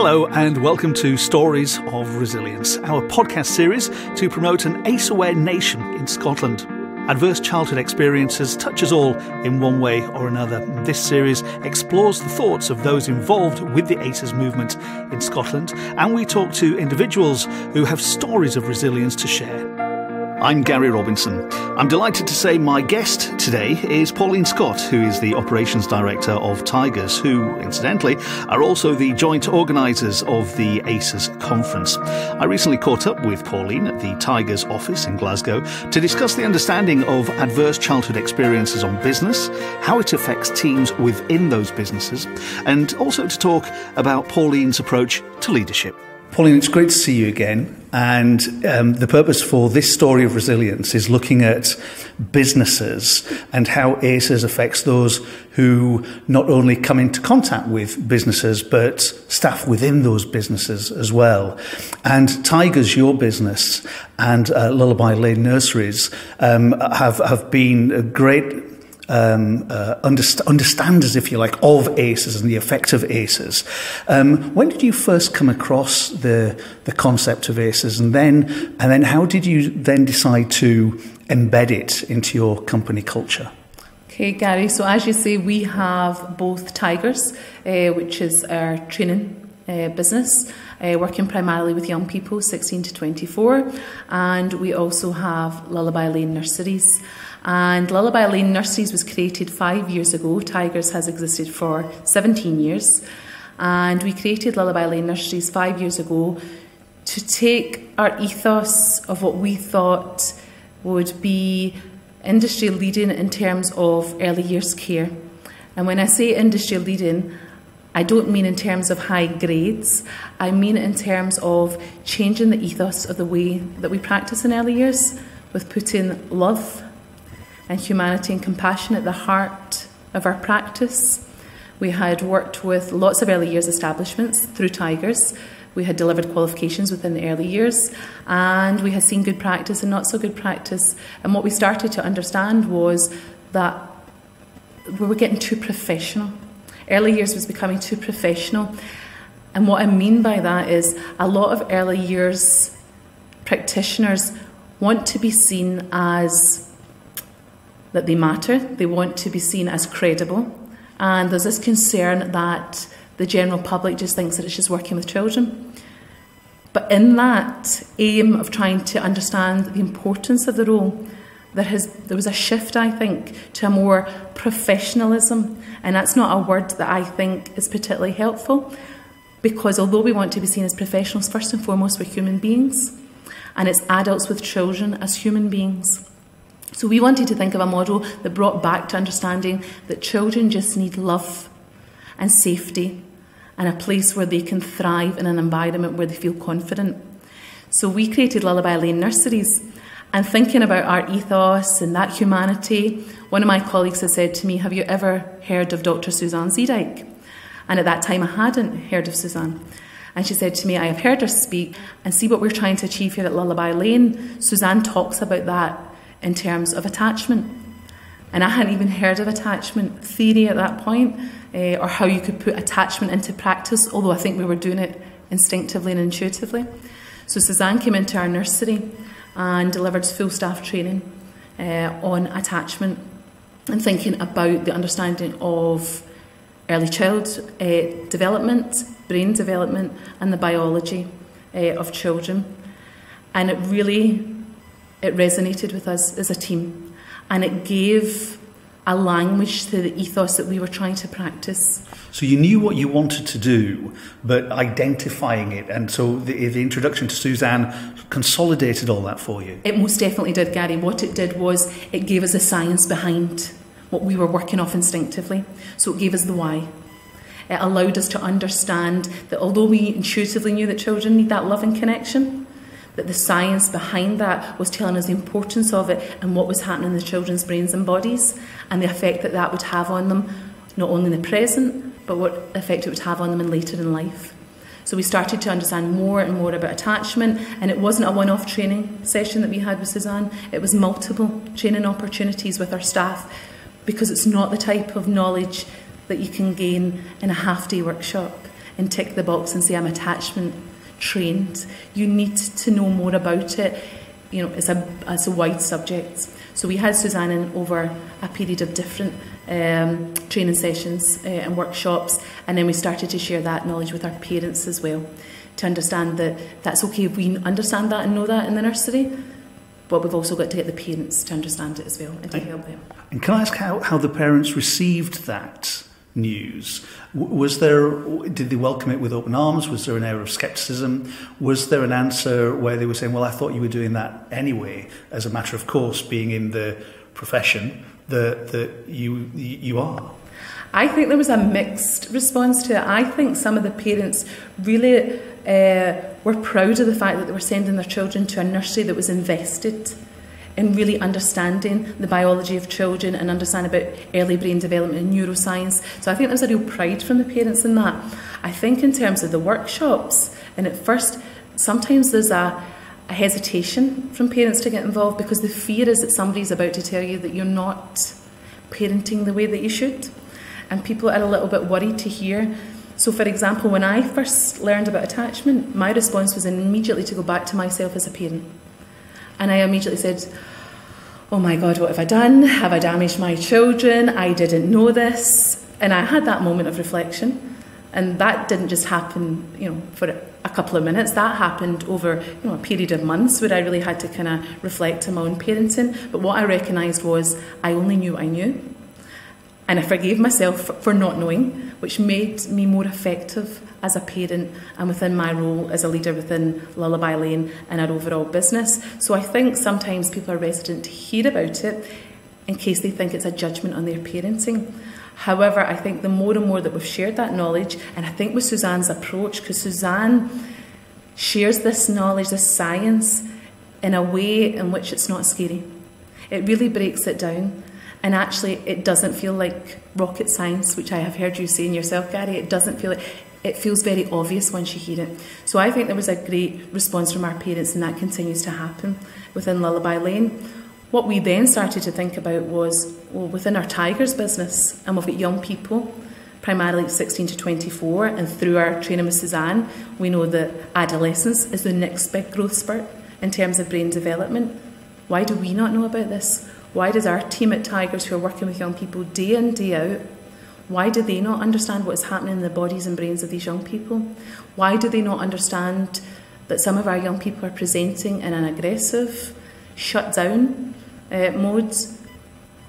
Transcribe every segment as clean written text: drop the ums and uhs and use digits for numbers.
Hello and welcome to Stories of Resilience, our podcast series to promote an ACE-aware nation in Scotland. Adverse childhood experiences touch us all in one way or another. This series explores the thoughts of those involved with the ACEs movement in Scotland, and we talk to individuals who have stories of resilience to share. I'm Gary Robinson. I'm delighted to say my guest today is Pauline Scott, who is the Operations Director of TIGERS, who, incidentally, are also the joint organisers of the ACES conference. I recently caught up with Pauline at the TIGERS office in Glasgow to discuss the understanding of adverse childhood experiences on business, how it affects teams within those businesses, and also to talk about Pauline's approach to leadership. Pauline, it's great to see you again. And the purpose for this story of resilience is looking at businesses and how ACEs affects those who not only come into contact with businesses, but staff within those businesses as well. And TIGERS, your business, and Lullaby Lane Nurseries have been a great understanders, if you like, of ACEs and the effect of ACEs. When did you first come across the concept of ACEs, and then how did you then decide to embed it into your company culture? Okay, Gary, so as you say, we have both TIGERS, which is our training business, working primarily with young people 16 to 24, and we also have Lullaby Lane Nurseries. And Lullaby Lane Nurseries was created 5 years ago. TIGERS has existed for 17 years. And we created Lullaby Lane Nurseries 5 years ago to take our ethos of what we thought would be industry leading in terms of early years care. And when I say industry leading, I don't mean in terms of high grades. I mean in terms of changing the ethos of the way that we practice in early years, with putting love and humanity and compassion at the heart of our practice. We had worked with lots of early years establishments through TIGERS. We had delivered qualifications within the early years, and we had seen good practice and not so good practice. And what we started to understand was that we were getting too professional. Early years was becoming too professional. And what I mean by that is a lot of early years practitioners want to be seen as that they matter, they want to be seen as credible, and there's this concern that the general public just thinks that it's just working with children. But in that aim of trying to understand the importance of the role, there was a shift, I think, to a more professionalism, and that's not a word that I think is particularly helpful, because although we want to be seen as professionals, first and foremost we're human beings, and it's adults with children as human beings. So we wanted to think of a model that brought back to understanding that children just need love and safety and a place where they can thrive in an environment where they feel confident. So we created Lullaby Lane Nurseries, and thinking about our ethos and that humanity, one of my colleagues has said to me, "Have you ever heard of Dr. Suzanne Zeedyk?" And at that time I hadn't heard of Suzanne. And she said to me, "I have heard her speak, and see what we're trying to achieve here at Lullaby Lane. Suzanne talks about that in terms of attachment." And I hadn't even heard of attachment theory at that point, or how you could put attachment into practice, although I think we were doing it instinctively and intuitively. So Suzanne came into our nursery and delivered full staff training on attachment and thinking about the understanding of early child development, brain development, and the biology of children. And it resonated with us as a team, and it gave a language to the ethos that we were trying to practice. So you knew what you wanted to do, but identifying it, and so the introduction to Suzanne consolidated all that for you. It most definitely did, Gary. What it did was it gave us the science behind what we were working off instinctively. So it gave us the why. It allowed us to understand that although we intuitively knew that children need that love and connection, that the science behind that was telling us the importance of it and what was happening in the children's brains and bodies, and the effect that that would have on them, not only in the present, but what effect it would have on them in later in life. So we started to understand more and more about attachment, and it wasn't a one-off training session that we had with Suzanne, it was multiple training opportunities with our staff, because it's not the type of knowledge that you can gain in a half-day workshop. and tick the box and say I'm attachment trained. You need to know more about it. You know, it's a wide subject. So we had Suzanne in over a period of different training sessions and workshops, and then we started to share that knowledge with our parents as well, to understand that that's okay if we understand that and know that in the nursery, but we've also got to get the parents to understand it as well and to help them. And can I ask how the parents received that news? Did they welcome it with open arms? Was there an air of scepticism? Was there an answer where they were saying, well, I thought you were doing that anyway, as a matter of course, being in the profession that you are? I think there was a mixed response to it. I think some of the parents really were proud of the fact that they were sending their children to a nursery that was invested in really understanding the biology of children and understanding about early brain development and neuroscience. So I think there's a real pride from the parents in that. I think in terms of the workshops, and at first, sometimes there's a hesitation from parents to get involved because the fear is that somebody's about to tell you that you're not parenting the way that you should. And people are a little bit worried to hear. So, for example, when I first learned about attachment, my response was immediately to go back to myself as a parent. And I immediately said, oh my God, what have I done? Have I damaged my children? I didn't know this. And I had that moment of reflection. And that didn't just happen, for a couple of minutes. That happened over, a period of months where I really had to kind of reflect on my own parenting. But what I recognised was I only knew what I knew. And I forgave myself for not knowing, which made me more effective as a parent and within my role as a leader within Lullaby Lane and our overall business. So I think sometimes people are reticent to hear about it in case they think it's a judgment on their parenting. However, I think the more and more that we've shared that knowledge, and I think with Suzanne's approach, because Suzanne shares this knowledge, this science, in a way in which it's not scary. It really breaks it down. And actually, it doesn't feel like rocket science, which I have heard you saying yourself, Gary. It doesn't feel like, it feels very obvious once you hear it. So I think there was a great response from our parents, and that continues to happen within Lullaby Lane. What we then started to think about was, well, within our TIGERS business, and we've got young people, primarily 16 to 24, and through our training with Suzanne, we know that adolescence is the next big growth spurt in terms of brain development. Why do we not know about this? Why does our team at TIGERS, who are working with young people day in, day out, why do they not understand what is happening in the bodies and brains of these young people? Why do they not understand that some of our young people are presenting in an aggressive, shut down mode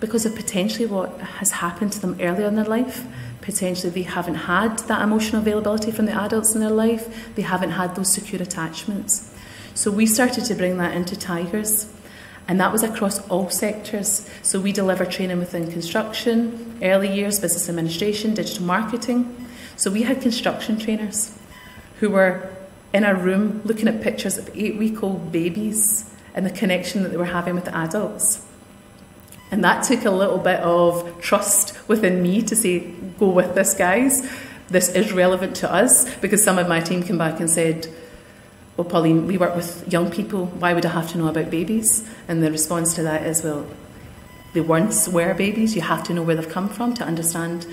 because of potentially what has happened to them earlier in their life? Potentially they haven't had that emotional availability from the adults in their life. They haven't had those secure attachments. So we started to bring that into TIGERS. And that was across all sectors. So we deliver training within construction, early years, business administration, digital marketing. So we had construction trainers who were in a room looking at pictures of 8-week-old babies and the connection that they were having with the adults. And that took a little bit of trust within me to say, go with this, guys. This is relevant to us, because some of my team came back and said, well, Pauline, we work with young people. Why would I have to know about babies? And the response to that is, well, they once were babies. You have to know where they've come from to understand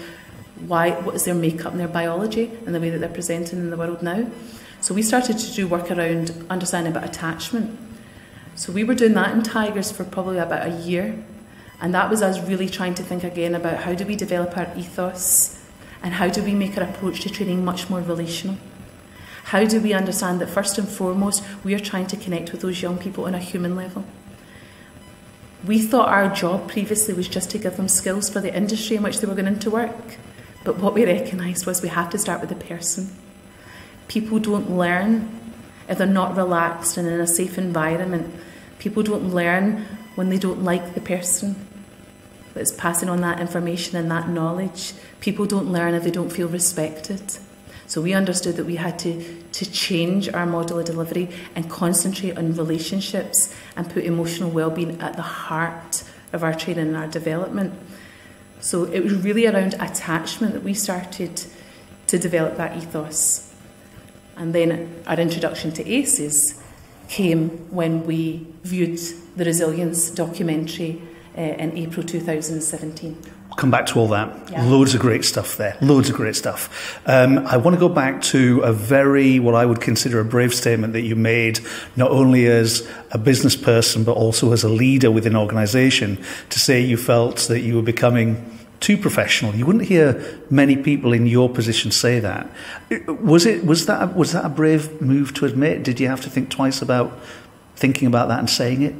what is their makeup and their biology and the way that they're presenting in the world now. So we started to do work around understanding about attachment. So we were doing that in TIGERS for probably about a year. And that was us really trying to think again about how do we develop our ethos and how do we make our approach to training much more relational. How do we understand that first and foremost we are trying to connect with those young people on a human level? We thought our job previously was just to give them skills for the industry in which they were going into work. But what we recognised was we have to start with the person. People don't learn if they're not relaxed and in a safe environment. People don't learn when they don't like the person that's passing on that information and that knowledge. People don't learn if they don't feel respected. So we understood that we had to change our model of delivery and concentrate on relationships and put emotional well-being at the heart of our training and our development. So it was really around attachment that we started to develop that ethos. And then our introduction to ACEs came when we viewed the Resilience documentary in April 2017. come back to all that. Yeah. Loads of great stuff there. Loads of great stuff. I want to go back to what I would consider a brave statement that you made, not only as a business person, but also as a leader within an organisation, to say you felt that you were becoming too professional. You wouldn't hear many people in your position say that. Was that a brave move to admit? Did you have to think twice about thinking about that and saying it?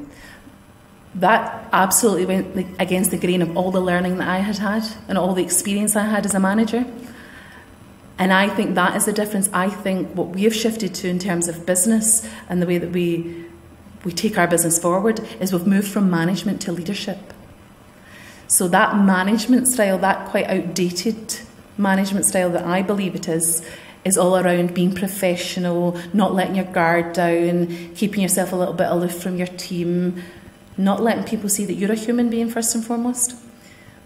That absolutely went against the grain of all the learning that I had had and all the experience I had as a manager. And I think that is the difference. I think what we have shifted to in terms of business and the way that we take our business forward is we've moved from management to leadership. So that management style, that quite outdated management style that I believe it is all around being professional, not letting your guard down, keeping yourself a little bit aloof from your team, not letting people see that you're a human being first and foremost.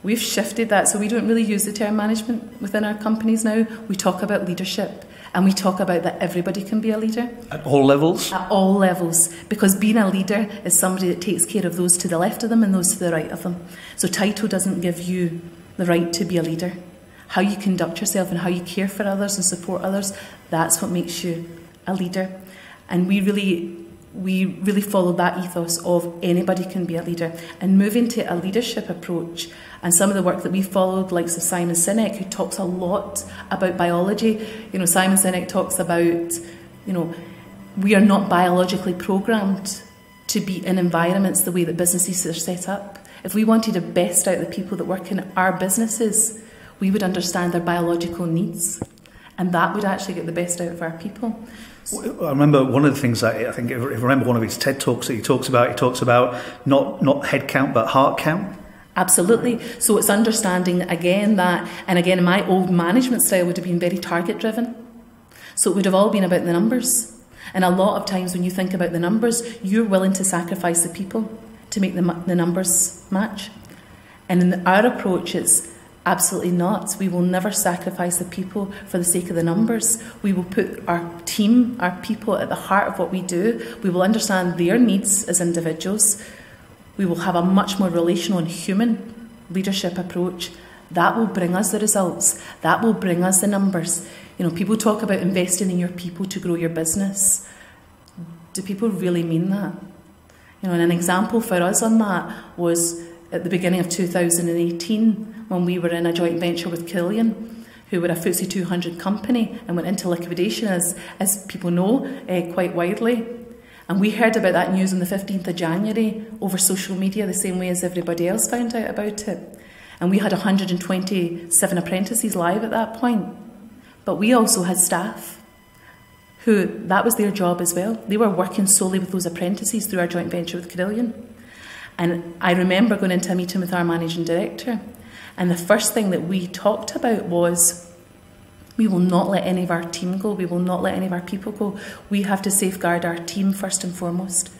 We've shifted that, so we don't really use the term management within our companies now. We talk about leadership, and we talk about that everybody can be a leader. At all levels? At all levels, because being a leader is somebody that takes care of those to the left of them and those to the right of them. So title doesn't give you the right to be a leader. How you conduct yourself and how you care for others and support others, that's what makes you a leader. And we really follow that ethos of anybody can be a leader, and moving to a leadership approach. And some of the work that we followed, like Simon Sinek, who talks a lot about biology. Simon Sinek talks about, we are not biologically programmed to be in environments the way that businesses are set up. If we wanted the best out of the people that work in our businesses, we would understand their biological needs, and that would actually get the best out of our people. I remember one of the things I think, if I remember one of his TED Talks that he talks about not head count, but heart count. Absolutely. So it's understanding again that, and again, my old management style would have been very target driven. So it would have all been about the numbers. And a lot of times when you think about the numbers, you're willing to sacrifice the people to make the numbers match. And in our approach, it's absolutely not. We will never sacrifice the people for the sake of the numbers. We will put our team, our people at the heart of what we do. We will understand their needs as individuals. We will have a much more relational and human leadership approach. That will bring us the results. That will bring us the numbers. People talk about investing in your people to grow your business. Do people really mean that? And an example for us on that was at the beginning of 2018 when we were in a joint venture with Killian, who were a FTSE 200 company and went into liquidation, as people know, quite widely. And we heard about that news on the 15th of January over social media, the same way as everybody else found out about it. And we had 127 apprentices live at that point. But we also had staff who, that was their job as well. They were working solely with those apprentices through our joint venture with Killian. And I remember going into a meeting with our managing director, and the first thing that we talked about was, we will not let any of our team go. We will not let any of our people go. We have to safeguard our team first and foremost.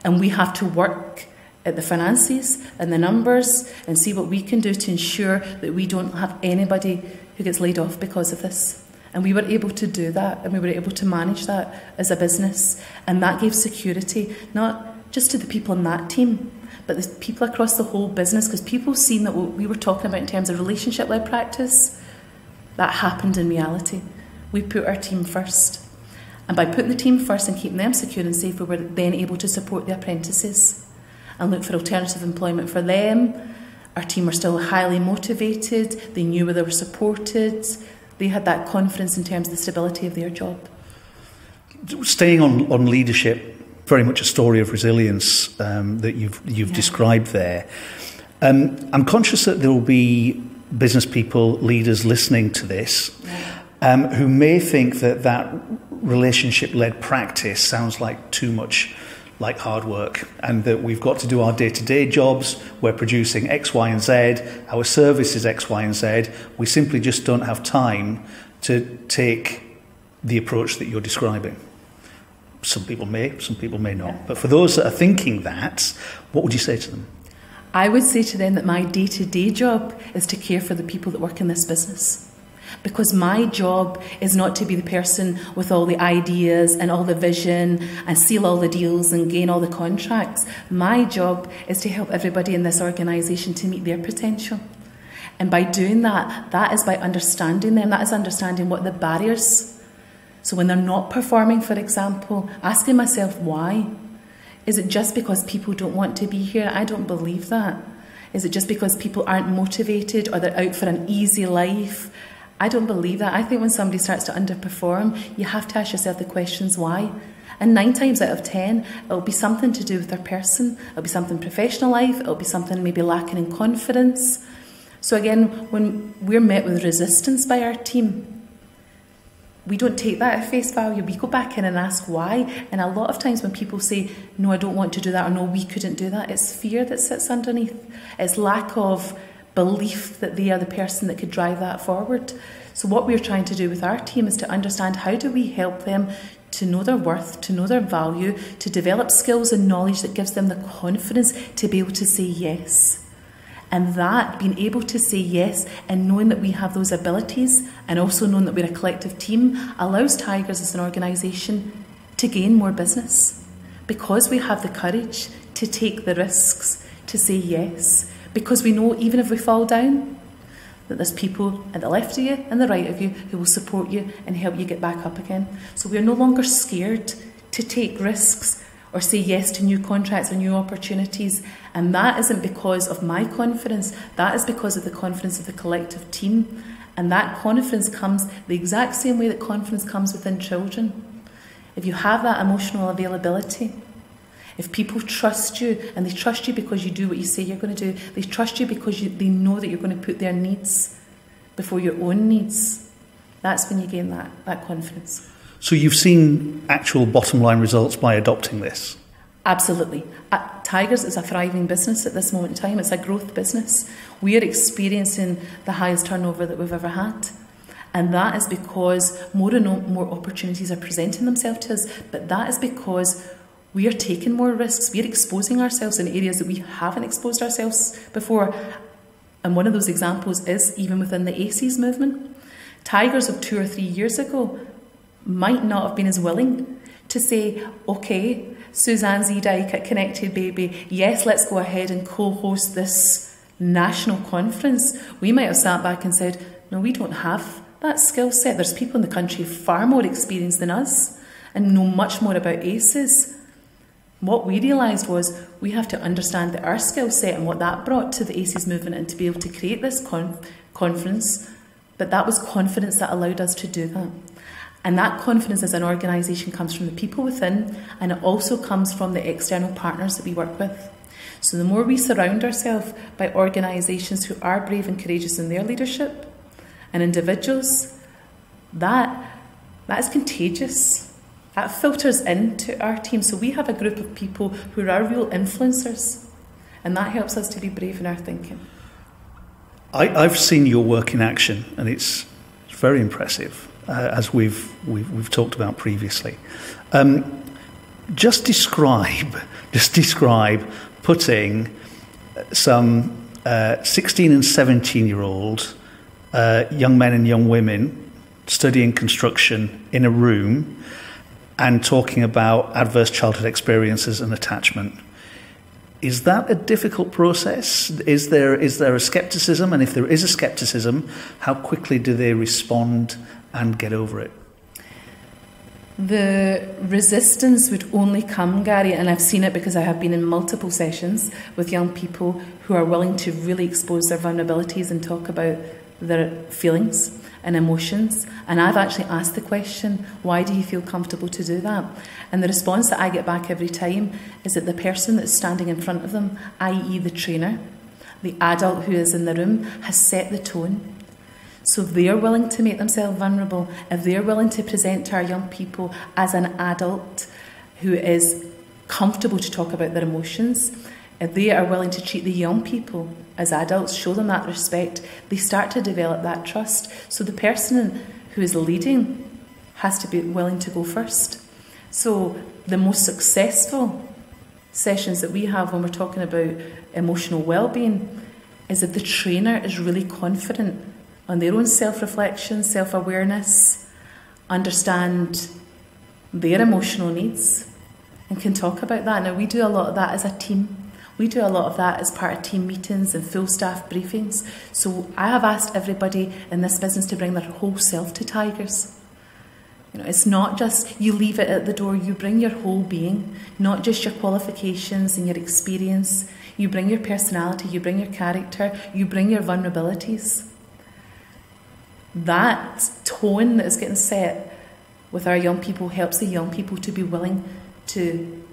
And we have to work at the finances and the numbers and see what we can do to ensure that we don't have anybody who gets laid off because of this. And we were able to do that, and we were able to manage that as a business. And that gave security, not just to the people on that team, but the people across the whole business, because people seen that what we were talking about in terms of relationship-led practice, that happened in reality. We put our team first. And by putting the team first and keeping them secure and safe, we were then able to support the apprentices and look for alternative employment for them. Our team were still highly motivated. They knew where they were supported. They had that confidence in terms of the stability of their job. Staying on leadership, very much a story of resilience that you've described there. I'm conscious that there will be business people, leaders listening to this, who may think that relationship-led practice sounds like too much like hard work, and that we've got to do our day-to-day jobs, we're producing X, Y and Z, our service is X, Y and Z, we simply just don't have time to take the approach that you're describing. Some people may not. But for those that are thinking that, what would you say to them? I would say to them that my day-to-day job is to care for the people that work in this business. Because my job is not to be the person with all the ideas and all the vision and seal all the deals and gain all the contracts. My job is to help everybody in this organisation to meet their potential. And by doing that, that is by understanding them. That is understanding what the barriers. So when they're not performing, for example, asking myself why. Is it just because people don't want to be here? I don't believe that. Is it just because people aren't motivated or they're out for an easy life? I don't believe that. I think when somebody starts to underperform, you have to ask yourself the questions why. And 9 times out of 10, it'll be something to do with their person. It'll be something professional life. It'll be something maybe lacking in confidence. So again, when we're met with resistance by our team, we don't take that at face value. We go back in and ask why. And a lot of times when people say, no, I don't want to do that, or no, we couldn't do that, it's fear that sits underneath. It's lack of belief that they are the person that could drive that forward. So what we're trying to do with our team is to understand how do we help them to know their worth, to know their value, to develop skills and knowledge that gives them the confidence to be able to say yes. And that, being able to say yes and knowing that we have those abilities and also knowing that we're a collective team allows Tigers as an organisation to gain more business because we have the courage to take the risks, to say yes, because we know even if we fall down that there's people at the left of you and the right of you who will support you and help you get back up again. So we're no longer scared to take risks or say yes to new contracts or new opportunities. And that isn't because of my confidence, that is because of the confidence of the collective team. And that confidence comes the exact same way that confidence comes within children. If you have that emotional availability, if people trust you, and they trust you because you do what you say you're going to do, they trust you because they know that you're going to put their needs before your own needs, that's when you gain that confidence. So you've seen actual bottom line results by adopting this? Absolutely. Tigers is a thriving business at this moment in time. It's a growth business. We are experiencing the highest turnover that we've ever had. And that is because more and more opportunities are presenting themselves to us. But that is because we are taking more risks. We are exposing ourselves in areas that we haven't exposed ourselves before. And one of those examples is even within the ACES movement. Tigers of 2 or 3 years ago might not have been as willing to say, okay, Suzanne Zedike at Connected Baby, yes, let's go ahead and co-host this national conference. We might have sat back and said, no, we don't have that skill set. There's people in the country far more experienced than us and know much more about ACES. What we realised was we have to understand that our skill set and what that brought to the ACES movement and to be able to create this conference, but that was confidence that allowed us to do that. And that confidence as an organisation comes from the people within, and it also comes from the external partners that we work with. So the more we surround ourselves by organisations who are brave and courageous in their leadership, and individuals, that is contagious. That filters into our team. So we have a group of people who are real influencers, and that helps us to be brave in our thinking. I've seen your work in action, and it's very impressive. As we've talked about previously. Just describe putting some 16 and 17-year-old young men and young women studying construction in a room and talking about adverse childhood experiences and attachment. Is that a difficult process? Is there a scepticism? And if there is a scepticism, how quickly do they respond and get over it? The resistance would only come, Gary, and I've seen it because I have been in multiple sessions with young people who are willing to really expose their vulnerabilities and talk about their feelings and emotions. And I've actually asked the question, why do you feel comfortable to do that? And the response that I get back every time is that the person that's standing in front of them, i.e. the trainer, the adult who is in the room, has set the tone. So if they're willing to make themselves vulnerable, if they're willing to present to our young people as an adult who is comfortable to talk about their emotions, if they are willing to treat the young people as adults, show them that respect, they start to develop that trust. So the person who is leading has to be willing to go first. So the most successful sessions that we have when we're talking about emotional well-being is that the trainer is really confident on their own self-reflection, self-awareness, understand their emotional needs and can talk about that. Now, we do a lot of that as a team. We do a lot of that as part of team meetings and full staff briefings. So I have asked everybody in this business to bring their whole self to Tigers. You know, it's not just you leave it at the door, you bring your whole being, not just your qualifications and your experience. You bring your personality, you bring your character, you bring your vulnerabilities. That tone that is getting set with our young people helps the young people to be willing to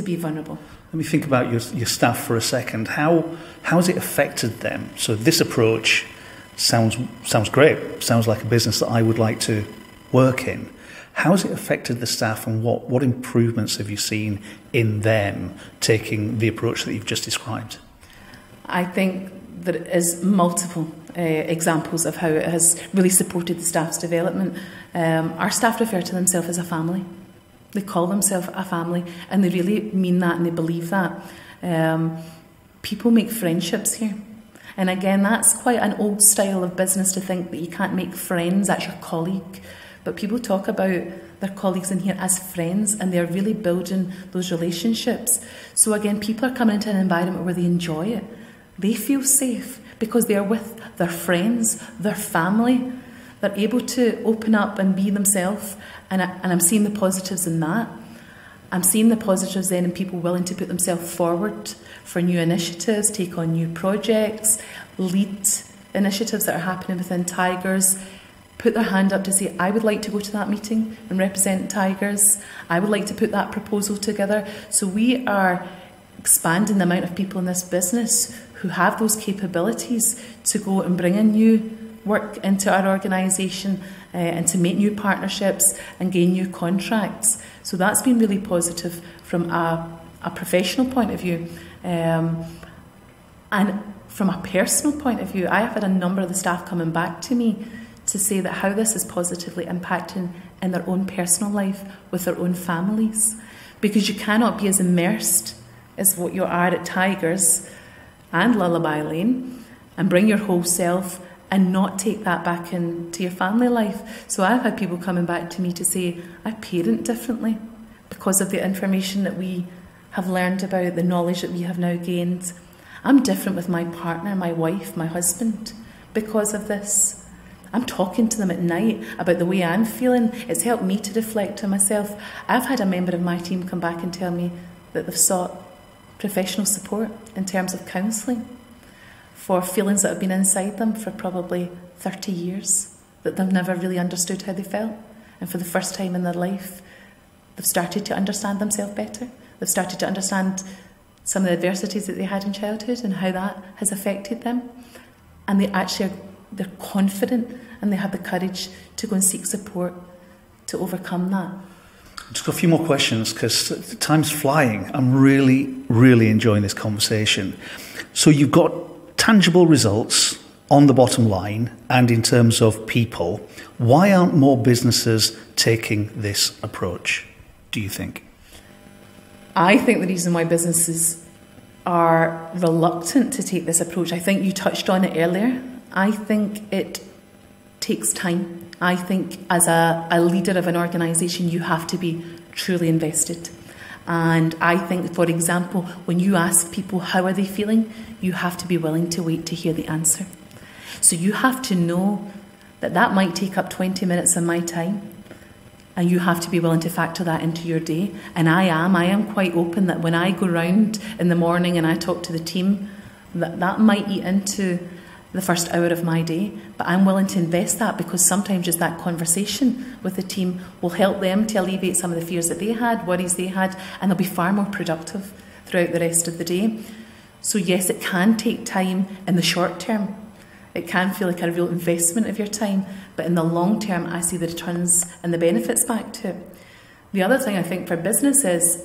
be vulnerable. Let me think about your staff for a second. How has it affected them? So this approach sounds great. Sounds like a business that I would like to work in. How has it affected the staff, and what improvements have you seen in them taking the approach that you've just described? I think there is multiple examples of how it has really supported the staff's development. Our staff refer to themselves as a family. They call themselves a family, and they really mean that and they believe that. People make friendships here. And again, that's quite an old style of business to think that you can't make friends, that's your colleague. But people talk about their colleagues in here as friends, and they're really building those relationships. So again, people are coming into an environment where they enjoy it. They feel safe because they're with their friends, their family. They're able to open up and be themselves, and I'm seeing the positives in that. I'm seeing the positives then in people willing to put themselves forward for new initiatives, take on new projects, lead initiatives that are happening within Tigers, put their hand up to say, I would like to go to that meeting and represent Tigers. I would like to put that proposal together. So we are expanding the amount of people in this business who have those capabilities to go and bring in new work into our organisation and to make new partnerships and gain new contracts. So that's been really positive from a professional point of view. And from a personal point of view, I have had a number of the staff coming back to me to say that how this is positively impacting in their own personal life with their own families. Because you cannot be as immersed as what you are at Tigers and Lullaby Lane and bring your whole self and not take that back into your family life. So I've had people coming back to me to say, I parent differently because of the information that we have learned about, the knowledge that we have now gained. I'm different with my partner, my wife, my husband because of this. I'm talking to them at night about the way I'm feeling. It's helped me to reflect on myself. I've had a member of my team come back and tell me that they've sought professional support in terms of counselling for feelings that have been inside them for probably 30 years, that they've never really understood how they felt. And for the first time in their life, they've started to understand themselves better. They've started to understand some of the adversities that they had in childhood and how that has affected them. And they're confident and they have the courage to go and seek support to overcome that. Just got a few more questions because time's flying. I'm really, really enjoying this conversation. So you've got tangible results on the bottom line and in terms of people. Why aren't more businesses taking this approach, do you think? I think the reason why businesses are reluctant to take this approach, I think you touched on it earlier. I think it takes time. I think as a leader of an organisation, you have to be truly invested. And I think, for example, when you ask people how are they feeling, you have to be willing to wait to hear the answer. So you have to know that that might take up 20 minutes of my time, and you have to be willing to factor that into your day. And I am quite open that when I go round in the morning and I talk to the team, that might eat into the first hour of my day, but I'm willing to invest that because sometimes just that conversation with the team will help them to alleviate some of the fears that they had, worries they had, and they'll be far more productive throughout the rest of the day. So yes, it can take time in the short term. It can feel like a real investment of your time, but in the long term, I see the returns and the benefits back to it. The other thing I think for business is,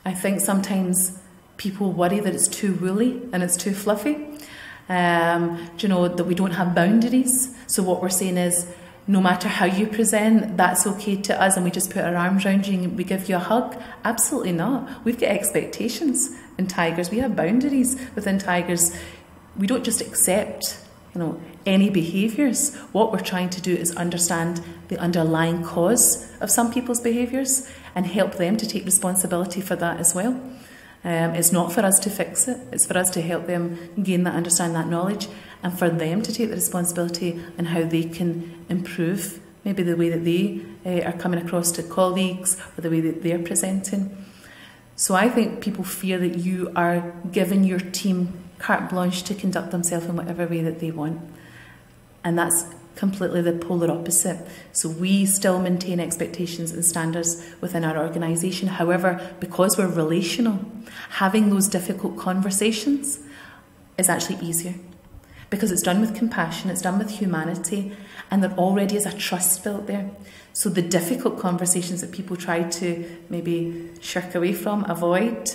I think sometimes people worry that it's too woolly and it's too fluffy. That we don't have boundaries. So what we're saying is, no matter how you present, that's okay to us, and we just put our arms around you and we give you a hug. Absolutely not. We've got expectations in Tigers. We have boundaries within Tigers. We don't just accept, any behaviours. What we're trying to do is understand the underlying cause of some people's behaviours and help them to take responsibility for that as well. It's not for us to fix it. It's for us to help them gain that, understand that knowledge, and for them to take the responsibility on how they can improve maybe the way that they are coming across to colleagues or the way that they're presenting. So I think people fear that you are giving your team carte blanche to conduct themselves in whatever way that they want. And that's completely the polar opposite. So we still maintain expectations and standards within our organisation. However, because we're relational, having those difficult conversations is actually easier, because it's done with compassion, it's done with humanity, and there already is a trust built there. So the difficult conversations that people try to maybe shirk away from, avoid,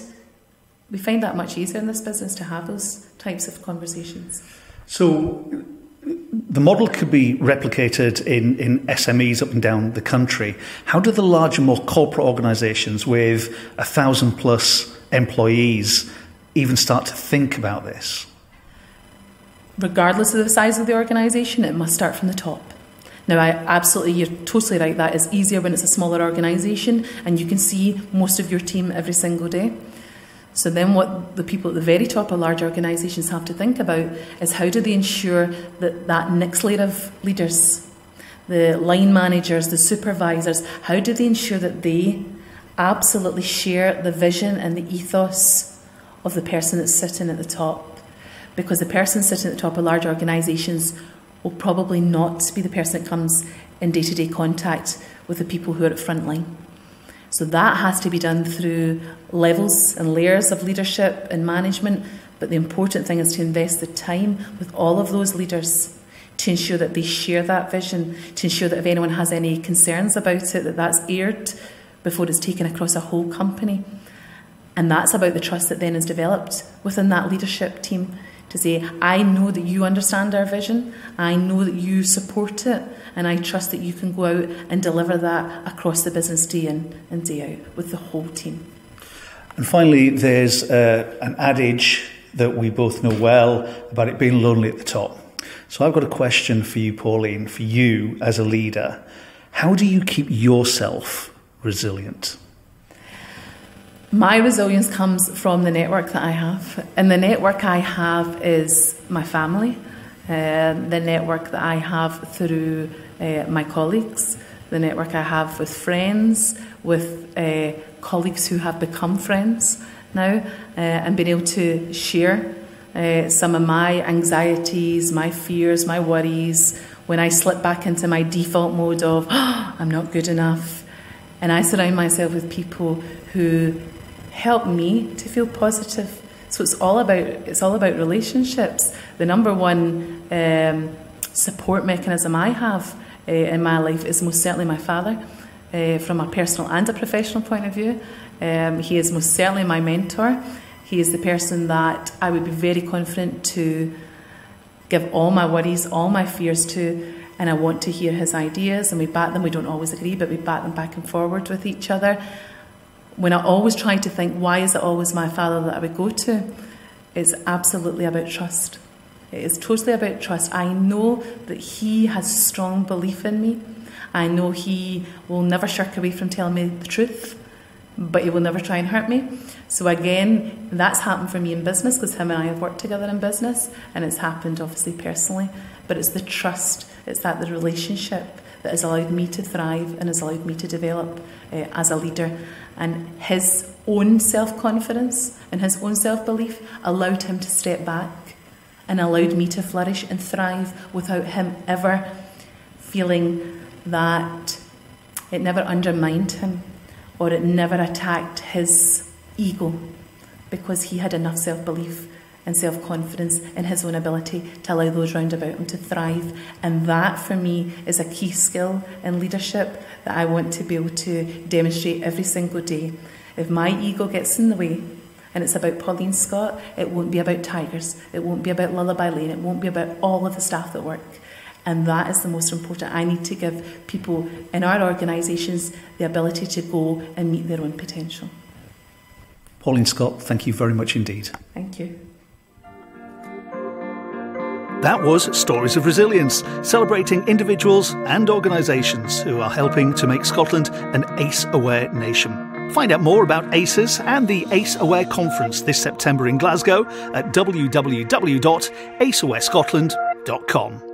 we find that much easier in this business to have those types of conversations. So the model could be replicated in SMEs up and down the country. How do the larger, more corporate organisations with 1,000+ employees even start to think about this? Regardless of the size of the organisation, it must start from the top. Now, you're totally right, that is easier when it's a smaller organisation and you can see most of your team every single day. So then what the people at the very top of large organisations have to think about is how do they ensure that that next layer of leaders, the line managers, the supervisors, how do they ensure that they absolutely share the vision and the ethos of the person that's sitting at the top? Because the person sitting at the top of large organisations will probably not be the person that comes in day-to-day contact with the people who are at front line. So that has to be done through levels and layers of leadership and management. But the important thing is to invest the time with all of those leaders to ensure that they share that vision, to ensure that if anyone has any concerns about it, that that's aired before it's taken across a whole company. And that's about the trust that then is developed within that leadership team to say, I know that you understand our vision, I know that you support it, and I trust that you can go out and deliver that across the business day in and day out with the whole team. And finally, there's an adage that we both know well about it being lonely at the top. So I've got a question for you, Pauline, for you as a leader. How do you keep yourself resilient? My resilience comes from the network that I have. And the network I have is my family, the network that I have through my colleagues, the network I have with friends, with colleagues who have become friends now, and being able to share some of my anxieties, my fears, my worries, when I slip back into my default mode of, I'm not good enough. And I surround myself with people who help me to feel positive. So it's all about relationships. The number one support mechanism I have in my life is most certainly my father, from a personal and a professional point of view. He is most certainly my mentor. He is the person that I would be very confident to give all my worries, all my fears to, and I want to hear his ideas, and we bat them. We don't always agree, but we bat them back and forward with each other. When I always try to think, why is it always my father that I would go to? It's absolutely about trust. It is totally about trust. I know that he has strong belief in me. I know he will never shirk away from telling me the truth, but he will never try and hurt me. So again, that's happened for me in business because him and I have worked together in business, and it's happened obviously personally. But it's the trust, it's that the relationship that has allowed me to thrive and has allowed me to develop as a leader. And his own self-confidence and his own self-belief allowed him to step back and allowed me to flourish and thrive without him ever feeling that it never undermined him or it never attacked his ego, because he had enough self-belief and self-confidence in his own ability to allow those round about him to thrive. And that, for me, is a key skill in leadership that I want to be able to demonstrate every single day. If my ego gets in the way, and it's about Pauline Scott, it won't be about Tigers, it won't be about Lullaby Lane, it won't be about all of the staff that work. And that is the most important. I need to give people in our organisations the ability to go and meet their own potential. Pauline Scott, thank you very much indeed. Thank you. That was Stories of Resilience, celebrating individuals and organisations who are helping to make Scotland an ACE-aware nation. Find out more about ACES and the ACE Aware Conference this September in Glasgow at www.aceawarescotland.com.